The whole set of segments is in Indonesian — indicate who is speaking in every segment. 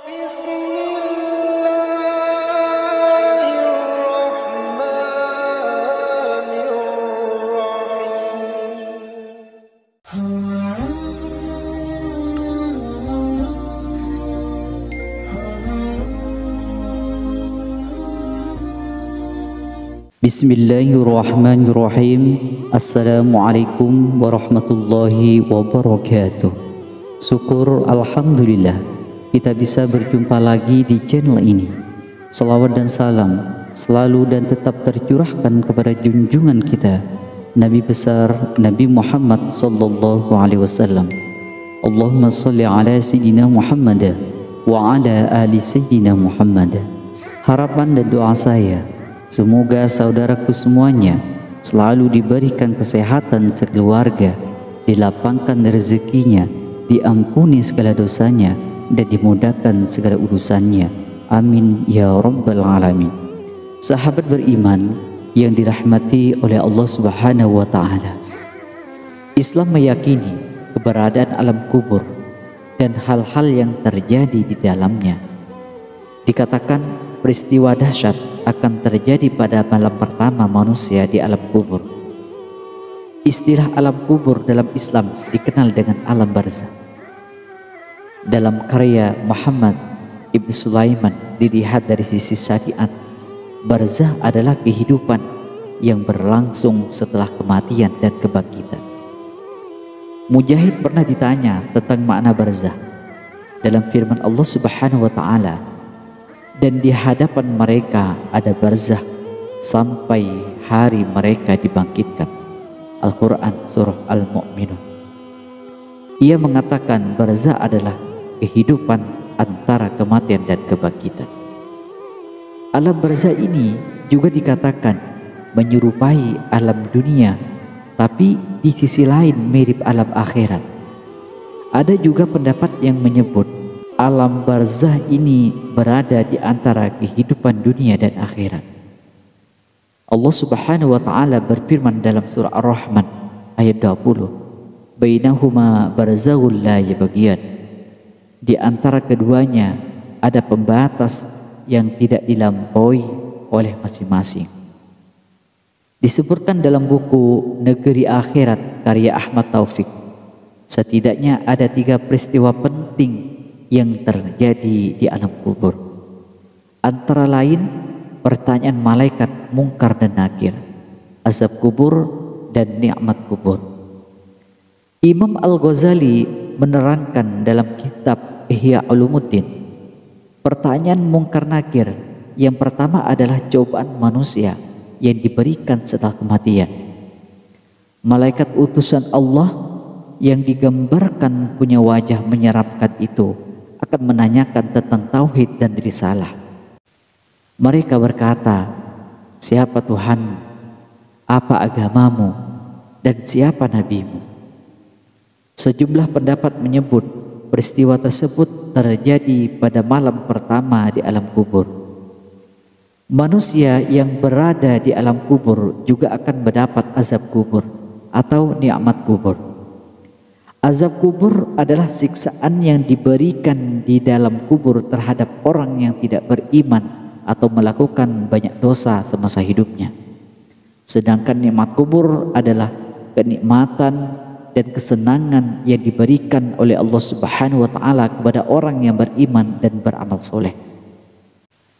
Speaker 1: Bismillahirrahmanirrahim. Assalamualaikum warahmatullahi wabarakatuh. Syukur alhamdulillah kita bisa berjumpa lagi di channel ini. Salawat dan salam selalu dan tetap tercurahkan kepada junjungan kita Nabi besar Nabi Muhammad sallallahu alaihi wasallam. Allahumma sholli ala sayyidina Muhammad wa ala ali sayyidina Muhammad. Harapan dan doa saya, semoga saudaraku semuanya selalu diberikan kesehatan sekeluarga, dilapangkan rezekinya, diampuni segala dosanya, dan dimudahkan segala urusannya. Amin ya rabbal alamin. Sahabat beriman yang dirahmati oleh Allah Subhanahu wa ta'ala, Islam meyakini keberadaan alam kubur dan hal-hal yang terjadi di dalamnya. Dikatakan peristiwa dahsyat akan terjadi pada malam pertama manusia di alam kubur. Istilah alam kubur dalam Islam dikenal dengan alam barzakh. Dalam karya Muhammad Ibn Sulaiman dilihat dari sisi syariat, barzakh adalah kehidupan yang berlangsung setelah kematian dan kebangkitan. Mujahid pernah ditanya tentang makna barzakh dalam firman Allah Subhanahu wa ta'ala, dan di hadapan mereka ada barzakh sampai hari mereka dibangkitkan. Al-Quran surah Al-Mu'minun. Ia mengatakan barzakh adalah kehidupan antara kematian dan kebangkitan. Alam barzakh ini juga dikatakan menyerupai alam dunia, tapi di sisi lain mirip alam akhirat. Ada juga pendapat yang menyebut alam barzakh ini berada di antara kehidupan dunia dan akhirat. Allah Subhanahu wa ta'ala berfirman dalam surah Ar-Rahman ayat 20, bainahuma barzakhul la yabghiyan. Di antara keduanya ada pembatas yang tidak dilampaui oleh masing-masing. Disebutkan dalam buku Negeri Akhirat karya Ahmad Taufik, setidaknya ada 3 peristiwa penting yang terjadi di alam kubur. Antara lain pertanyaan malaikat Munkar dan Nakir, azab kubur dan nikmat kubur. Imam Al-Ghazali menerangkan dalam kitab Ihya Ulumuddin, pertanyaan Munkar Nakir yang pertama adalah cobaan manusia yang diberikan setelah kematian. Malaikat utusan Allah yang digambarkan punya wajah menyeramkan itu akan menanyakan tentang tauhid dan risalah. Mereka berkata, siapa Tuhan, apa agamamu, dan siapa nabimu? Sejumlah pendapat menyebut peristiwa tersebut terjadi pada malam pertama di alam kubur. Manusia yang berada di alam kubur juga akan mendapat azab kubur atau nikmat kubur. Azab kubur adalah siksaan yang diberikan di dalam kubur terhadap orang yang tidak beriman atau melakukan banyak dosa semasa hidupnya. Sedangkan nikmat kubur adalah kenikmatan dan kesenangan yang diberikan oleh Allah Subhanahu wa ta'ala kepada orang yang beriman dan beramal soleh.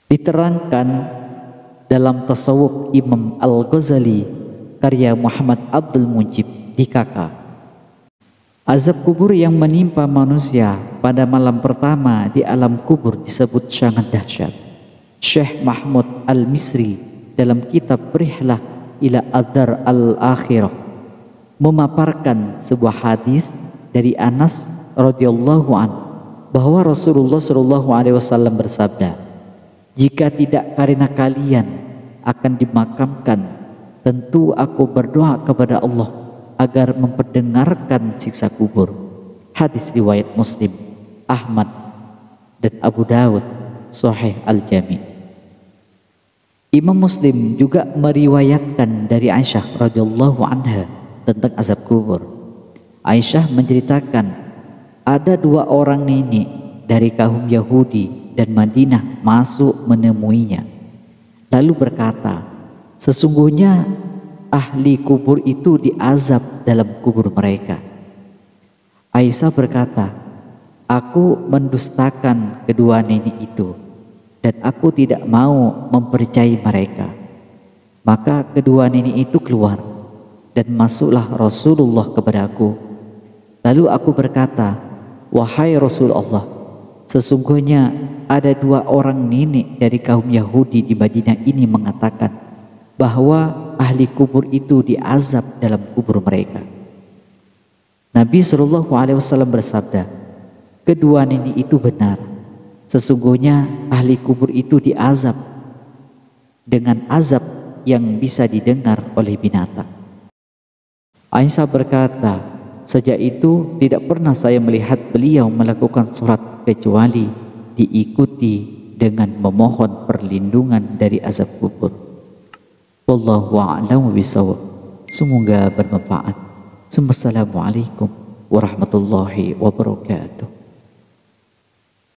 Speaker 1: Diterangkan dalam tasawuf Imam Al-Ghazali karya Muhammad Abdul Mujib di KK, azab kubur yang menimpa manusia pada malam pertama di alam kubur disebut sangat dahsyat. Syekh Mahmud Al-Misri dalam kitab Rihlah ila Ad-Dar Al-Akhirah memaparkan sebuah hadis dari Anas radhiyallahu an bahwa Rasulullah sallallahu alaihi wasallam bersabda, jika tidak karena kalian akan dimakamkan, tentu aku berdoa kepada Allah agar memperdengarkan siksa kubur. Hadis riwayat Muslim, Ahmad, dan Abu Dawud, Sahih Al-Jami. Imam Muslim juga meriwayatkan dari Aisyah radhiyallahu anha tentang azab kubur. Aisyah menceritakan ada 2 orang nenek dari kaum Yahudi dan Madinah masuk menemuinya, lalu berkata, sesungguhnya ahli kubur itu diazab dalam kubur mereka. Aisyah berkata, aku mendustakan kedua nenek itu dan aku tidak mau mempercayai mereka. Maka kedua nenek itu keluar dan masuklah Rasulullah kepadaku. Lalu aku berkata, wahai Rasulullah, sesungguhnya ada dua orang nenek dari kaum Yahudi di Madinah ini mengatakan bahwa ahli kubur itu diazab dalam kubur mereka. Nabi SAW bersabda, kedua nenek itu benar. Sesungguhnya ahli kubur itu diazab dengan azab yang bisa didengar oleh binatang. Aisyah berkata, sejak itu tidak pernah saya melihat beliau melakukan sholat kecuali diikuti dengan memohon perlindungan dari azab kubur. Wallahu a'lam bishawab. Semoga bermanfaat. Assalamualaikum warahmatullahi wabarakatuh.